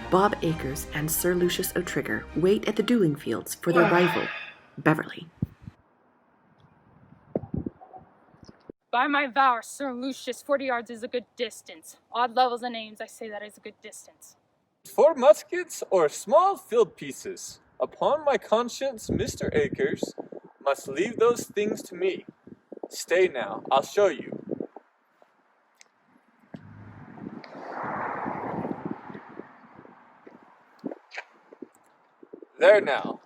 Bob Acres and Sir Lucius O'Trigger wait at the dueling fields for their rival, Beverly. By my vow, Sir Lucius, 40 yards is a good distance. Odd levels and aims, I say that is a good distance. 4 muskets or small field pieces? Upon my conscience, Mr. Acres must leave those things to me. Stay now, I'll show you. There now.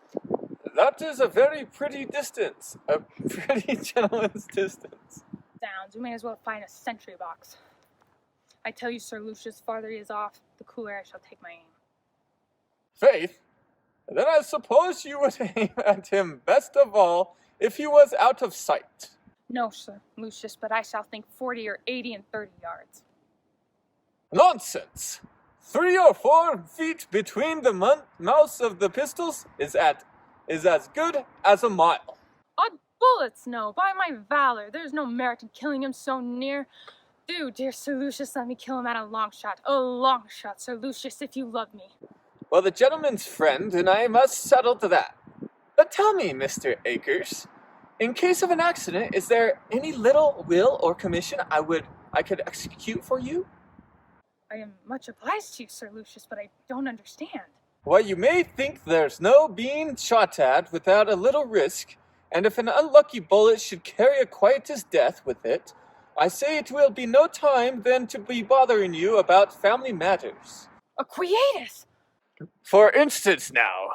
That is a very pretty distance. A pretty gentleman's distance. Sounds, we may as well find a sentry box. I tell you, Sir Lucius, farther he is off, the cooler I shall take my aim. Faith? Then I suppose you would aim at him best of all if he was out of sight. No, Sir Lucius, but I shall think 40 or 80 and 30 yards. Nonsense! 3 or 4 feet between the mouths of the pistols is as good as a mile. Odd bullets, no, by my valor, there's no merit in killing him so near. Do, dear Sir Lucius, let me kill him at a long shot, Sir Lucius, if you love me. Well, the gentleman's friend and I must settle to that. But tell me, Mr. Acres, in case of an accident, is there any little will or commission I could execute for you? I am much obliged to you, Sir Lucius, but I don't understand. Well, you may think there's no being shot at without a little risk, and if an unlucky bullet should carry a quietus death with it, I say it will be no time then to be bothering you about family matters. A quietus! For instance now,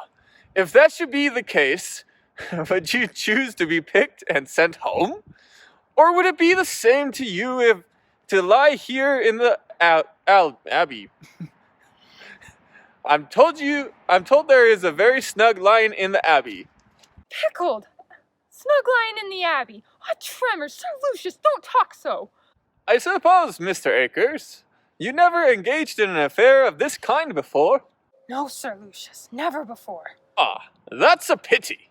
if that should be the case, would you choose to be picked and sent home? Or would it be the same to you if to lie here in the Abbey? I'm told there is a very snug lying in the Abbey. Pickled! Snug lying in the Abbey! Ah, tremors! Sir Lucius, don't talk so! I suppose, Mr. Acres, you never engaged in an affair of this kind before? No, Sir Lucius, never before. Ah, that's a pity.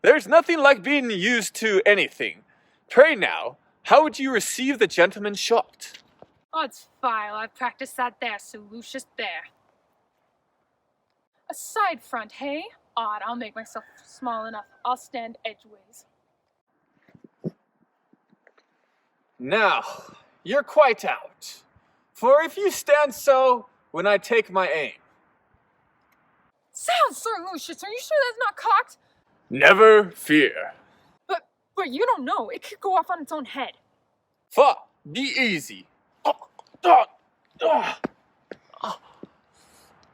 There's nothing like being used to anything. Pray now, how would you receive the gentleman shot? Odds file, I've practiced that there, Sir Lucius, there. A side front, hey? Odd, I'll make myself small enough. I'll stand edgeways. Now, you're quite out. For if you stand so, when I take my aim. Sounds, Sir Lucius, are you sure that's not cocked? Never fear. But you don't know. It could go off on its own head. Be easy.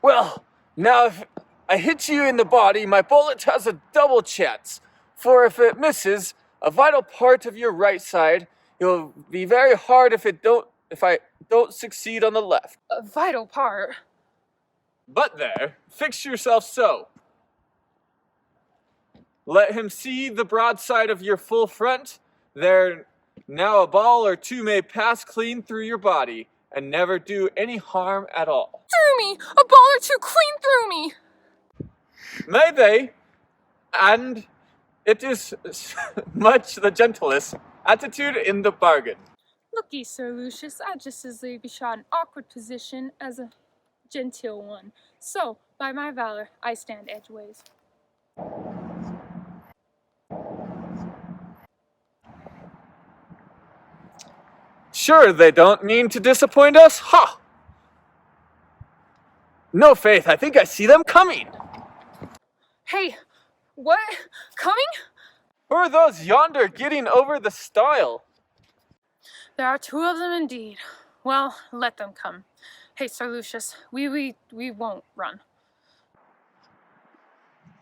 Well, now if I hit you in the body, my bullet has a double chance. For if it misses a vital part of your right side, it'll be very hard if I don't succeed on the left. A vital part. But there, fix yourself so. Let him see the broadside of your full front. There now a ball or two may pass clean through your body and never do any harm at all. Through me! A ball or two clean through me! May they, and it is much the gentlest attitude in the bargain. Look'ee, Sir Lucius, I'd just as lief be shot in awkward position as a genteel one. So, by my valor, I stand edgeways. Sure they don't mean to disappoint us? Ha! No, Faith, I think I see them coming. Hey, what? Coming? Who are those yonder getting over the stile? There are 2 of them indeed. Well, let them come. Hey, Sir Lucius, we won't run.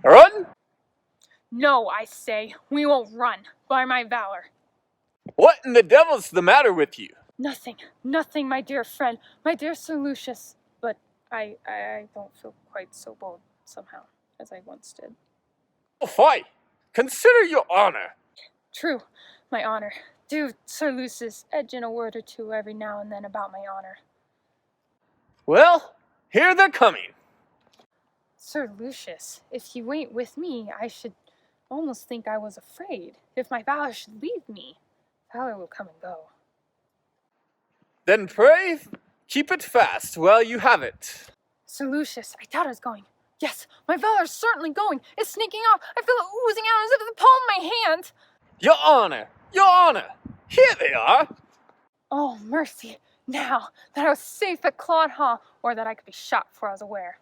Run? No, I say, we won't run, by my valor. What in the devil's the matter with you? Nothing, my dear friend, my dear Sir Lucius. But I don't feel quite so bold, somehow, as I once did. Oh, fie! Consider your honor. True, my honor. Do, Sir Lucius, edge in a word or two every now and then about my honor. Well, here they're coming. Sir Lucius, if you ain't with me, I should almost think I was afraid. If my valor should leave me, valor will come and go. Then pray, keep it fast while you have it. Sir Lucius, I doubt it's going. Yes, my valor's certainly going. It's sneaking off. I feel it oozing out as if the palm of my hand. Your Honor! Your Honor! Here they are! Oh, mercy. Now that I was safe at Claude Hall, or that I could be shot before I was aware.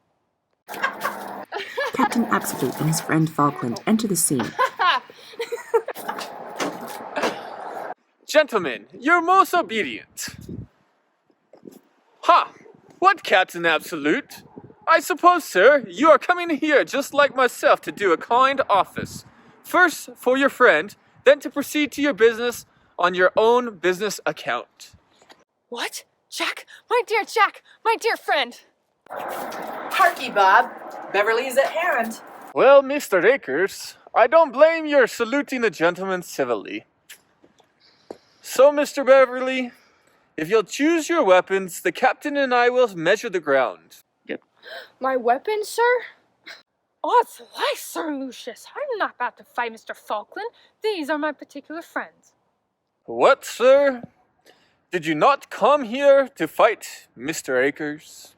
Captain Absolute and his friend Falkland enter the scene. Gentlemen, you're most obedient. Ha! What, Captain Absolute? I suppose, sir, you are coming here just like myself to do a kind office. First for your friend, then to proceed to your business on your own business account. What? Jack? My dear friend. Harky, Bob. Beverly is at hand. Well, Mr. Akers, I don't blame your saluting the gentleman civilly. So, Mr. Beverly, if you'll choose your weapons, the captain and I will measure the ground. My weapon, sir? Odds life, Sir Lucius. I'm not about to fight Mr. Falkland. These are my particular friends. What, sir? Did you not come here to fight Mr. Akers?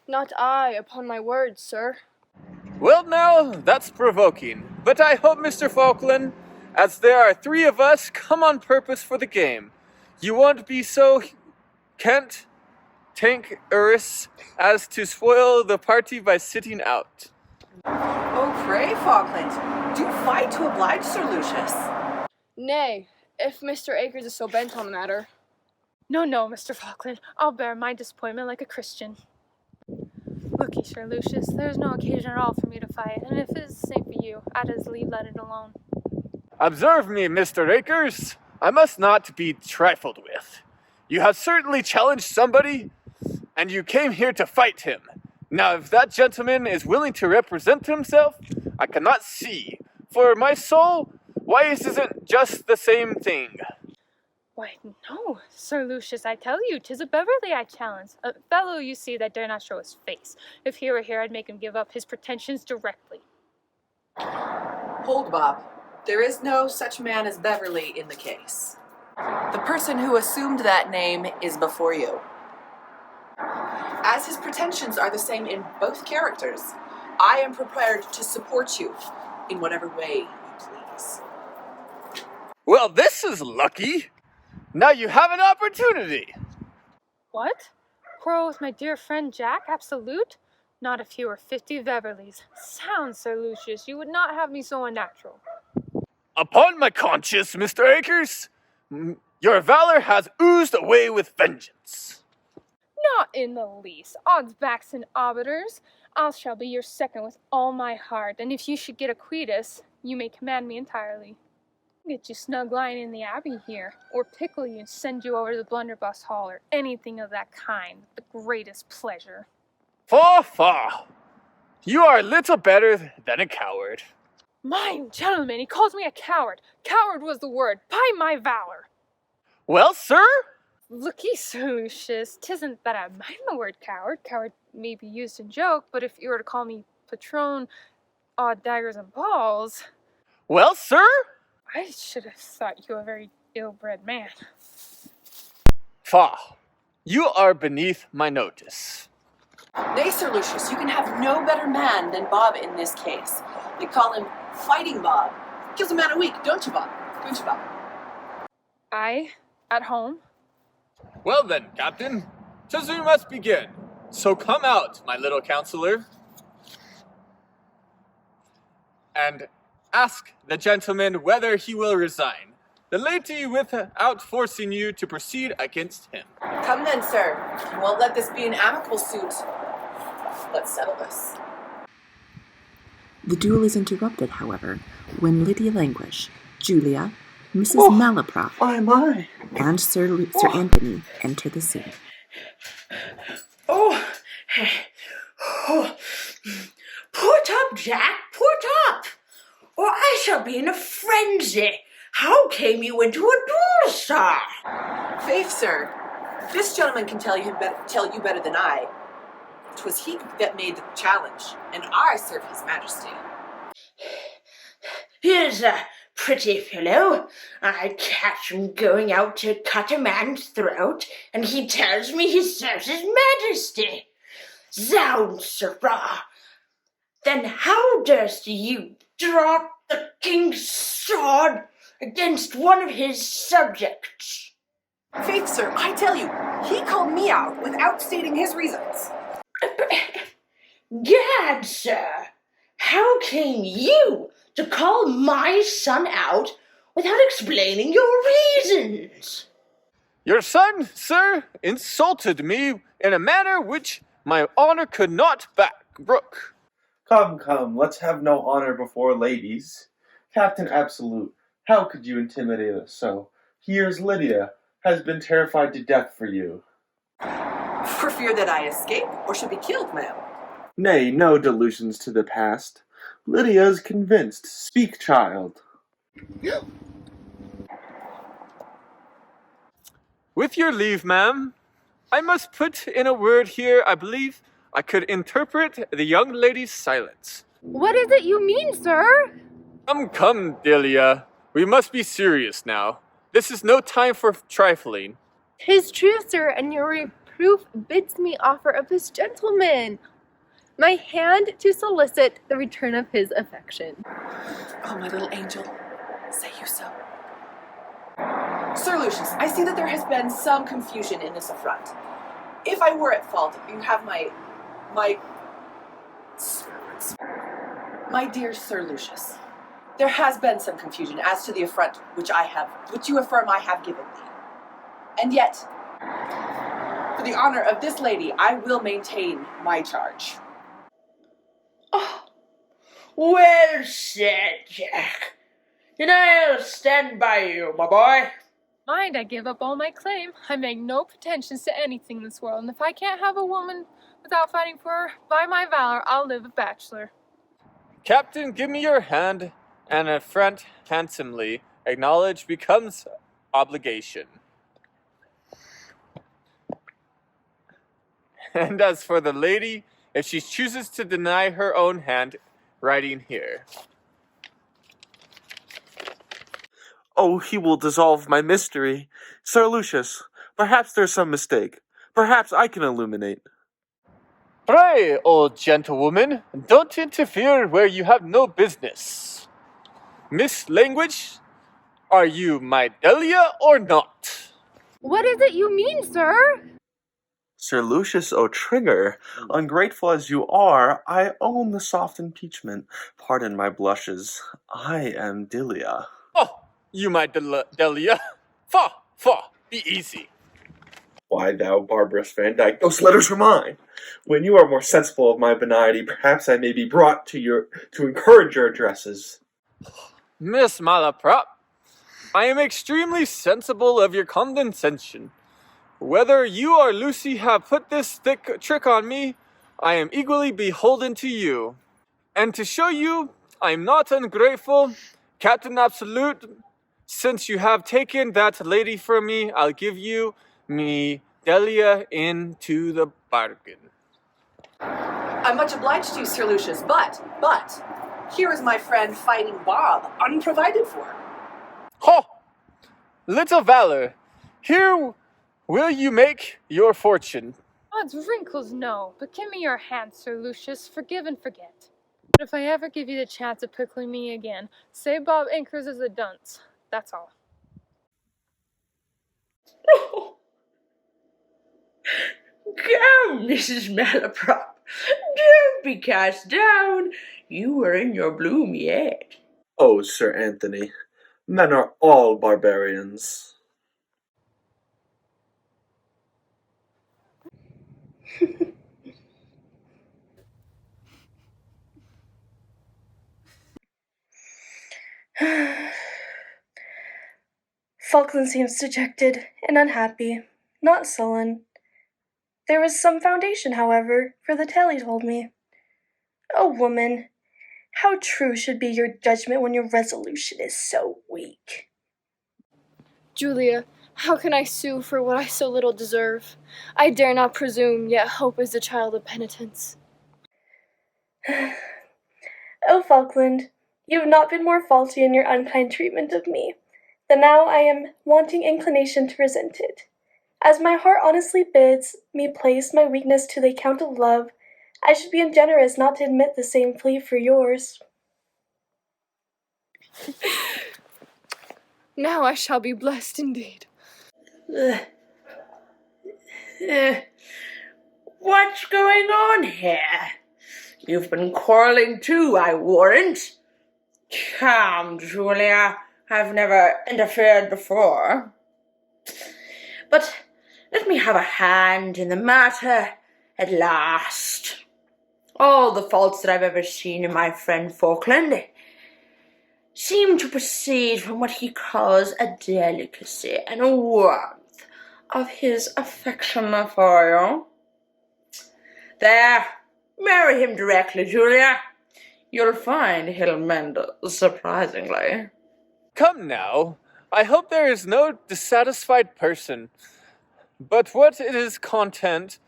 Not I, upon my word, sir. Well, now, that's provoking. But I hope, Mr. Falkland, as there are 3 of us, come on purpose for the game. You won't be so cantankerous as to spoil the party by sitting out. Oh, pray, Falkland. Do fight to oblige Sir Lucius. Nay, if Mr. Akers is so bent on the matter. No, Mr. Falkland. I'll bear my disappointment like a Christian. Looky, Sir Lucius, there's no occasion at all for me to fight, and if it's the same for you, I'd as leave let it alone. Observe me, Mr. Akers. I must not be trifled with. You have certainly challenged somebody, and you came here to fight him. Now, if that gentleman is willing to represent himself, I cannot see, for my soul, why isn't just the same thing? Why, no, Sir Lucius, I tell you, 'tis a Beverly I challenge. A fellow, you see, that dare not show his face. If he were here, I'd make him give up his pretensions directly. Hold, Bob. There is no such man as Beverly in the case. The person who assumed that name is before you. As his pretensions are the same in both characters, I am prepared to support you in whatever way you please. Well, this is lucky. Now you have an opportunity. What? Quarrel with my dear friend Jack, Absolute? Not if he were 50 Beverleys. Sounds, Sir Lucius, you would not have me so unnatural. Upon my conscience, Mr. Akers, your valor has oozed away with vengeance. Not in the least. Odds backs and arbiters. I shall be your second with all my heart, and if you should get acquittus, you may command me entirely. Get you snug lying in the abbey here, or pickle you and send you over to the blunderbuss hall, or anything of that kind, with the greatest pleasure. Faugh! You are little better than a coward. Mine, gentlemen, he calls me a coward. Coward was the word, by my valor. Well, sir? Looky, Sir Lucius, 'tisn't that I mind the word coward. Coward may be used in joke, but if you were to call me patron, odd daggers and balls, Well, sir? I should have thought you a very ill-bred man. Faugh! You are beneath my notice. Nay, Sir Lucius, you can have no better man than Bob in this case. They call him Fighting Bob. Kills a man a week, don't you, Bob? Don't you, Bob? I, at home? Well then, Captain, 'tis we must begin. So come out, my little counselor, and ask the gentleman whether he will resign the lady without forcing you to proceed against him. Come then, sir. You won't let this be an amicable suit. Let's settle this. The duel is interrupted, however, when Lydia Languish, Julia, Mrs. Malaprop, My. and Sir Anthony enter the scene. Oh. Put up, Jack, put up, or I shall be in a frenzy. How came you into a duel, sir? Faith, sir, this gentleman can tell you better than I. 'Twas he that made the challenge, and I serve his majesty. Here's a pretty fellow. I catch him going out to cut a man's throat, and he tells me he serves his majesty. Zounds, sirrah! Then how durst you draw the king's sword against one of his subjects? Faith, sir, I tell you, he called me out without stating his reasons. Gad, sir, how came you to call my son out without explaining your reasons? Your son, sir, insulted me in a manner which my honor could not brook. Come, let's have no honor before ladies. Captain Absolute, how could you intimidate us so? Here's Lydia, has been terrified to death for you. For fear that I escape or should be killed, ma'am. Nay, no delusions to the past. Lydia is convinced. Speak, child. With your leave, ma'am, I must put in a word here. I believe I could interpret the young lady's silence. What is it you mean, sir? Come, Delia. We must be serious now. This is no time for trifling. 'Tis true, sir, and your reproof bids me offer of this gentleman my hand to solicit the return of his affection. Oh, my little angel, say you so. Sir Lucius, I see that there has been some confusion in this affront. If I were at fault, you have my dear Sir Lucius, there has been some confusion as to the affront which you affirm I have given thee. And yet, for the honor of this lady, I will maintain my charge. Oh, well said, Jack. And I'll stand by you, my boy. Mind, I give up all my claim. I make no pretensions to anything in this world, and if I can't have a woman without fighting for her, by my valor, I'll live a bachelor. Captain, give me your hand, and affront handsomely acknowledged becomes obligation. And as for the lady, if she chooses to deny her own hand, writing here. Oh, he will dissolve my mystery. Sir Lucius, perhaps there's some mistake. Perhaps I can illuminate. Pray, old gentlewoman, don't interfere where you have no business. Miss Language, are you my Delia or not? What is it you mean, sir? Sir Lucius O'Trigger, ungrateful as you are, I own the soft impeachment. Pardon my blushes. I am Delia. Oh, you my Delia. Fa, be easy. Why, thou barbarous Van Dyke, those letters are mine. When you are more sensible of my benignity, perhaps I may be brought to encourage your addresses. Miss Malaprop, I am extremely sensible of your condescension. Whether you or Lucy have put this thick trick on me, I am equally beholden to you. And to show you I am not ungrateful, Captain Absolute, since you have taken that lady from me, I'll give you me Delia into the bargain. I'm much obliged to you, Sir Lucius, but, here is my friend Fighting Bob, unprovided for. Ho! Little valor, here will you make your fortune. Odds wrinkles, no, but give me your hand, Sir Lucius. Forgive and forget. But if I ever give you the chance of pickling me again, say Bob Inkers is a dunce. That's all. Come, Mrs. Malaprop. Don't be cast down. You are in your bloom yet. Oh, Sir Anthony, men are all barbarians. Falkland seems dejected and unhappy, not sullen. There was some foundation, however, for the tale he told me. O woman, how true should be your judgment when your resolution is so weak. Julia, how can I sue for what I so little deserve? I dare not presume, yet hope is the child of penitence. O Falkland, you have not been more faulty in your unkind treatment of me, than now I am wanting inclination to resent it. As my heart honestly bids me place my weakness to the account of love, I should be ungenerous not to admit the same plea for yours. Now I shall be blessed indeed. What's going on here? You've been quarreling too, I warrant. Come, Julia, I've never interfered before. But let me have a hand in the matter at last. All the faults that I've ever seen in my friend Falkland seem to proceed from what he calls a delicacy and a warmth of his affection for you. There, marry him directly, Julia. You'll find he'll mend surprisingly. Come now, I hope there is no dissatisfied person. But what is content?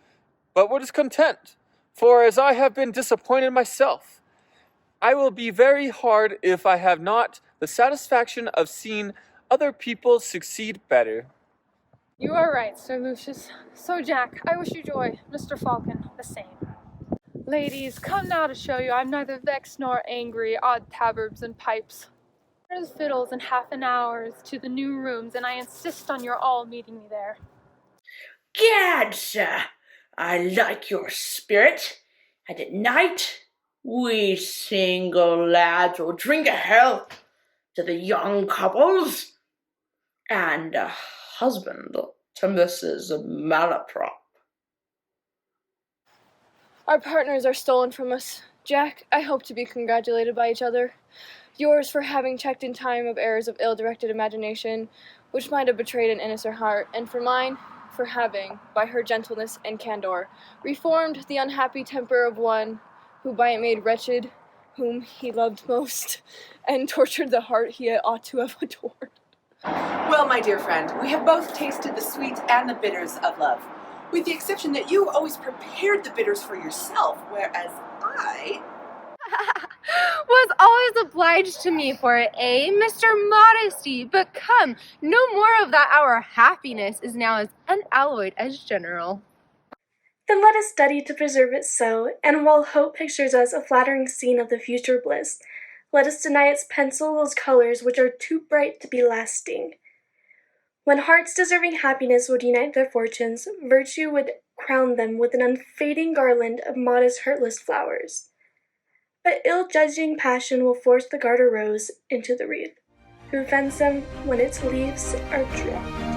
For as I have been disappointed myself, I will be very hard if I have not the satisfaction of seeing other people succeed better. You are right, Sir Lucius. So, Jack, I wish you joy. Mr. Falcon, the same. Ladies, come now to show you I'm neither vexed nor angry, odd tabarbs and pipes. There's fiddles in half an hour to the new rooms, and I insist on your all meeting me there. Gad, sir, I like your spirit. And at night, we single lads will drink a health to the young couples and a husband to Mrs. Malaprop. Our partners are stolen from us. Jack, I hope to be congratulated by each other. Yours for having checked in time of errors of ill-directed imagination, which might have betrayed an innocent heart, and for mine, for having, by her gentleness and candor, reformed the unhappy temper of one who by it made wretched whom he loved most, and tortured the heart he ought to have adored. Well, my dear friend, we have both tasted the sweet and the bitters of love, with the exception that you always prepared the bitters for yourself, whereas I was always obliged to me for it, eh, Mr. Modesty? But come, no more of that. Our happiness is now as unalloyed as general. Then let us study to preserve it so, and while hope pictures us a flattering scene of the future bliss, let us deny its pencil those colors which are too bright to be lasting. When hearts deserving happiness would unite their fortunes, virtue would crown them with an unfading garland of modest hurtless flowers. But ill-judging passion will force the garter rose into the wreath, who fends them when its leaves are dropped.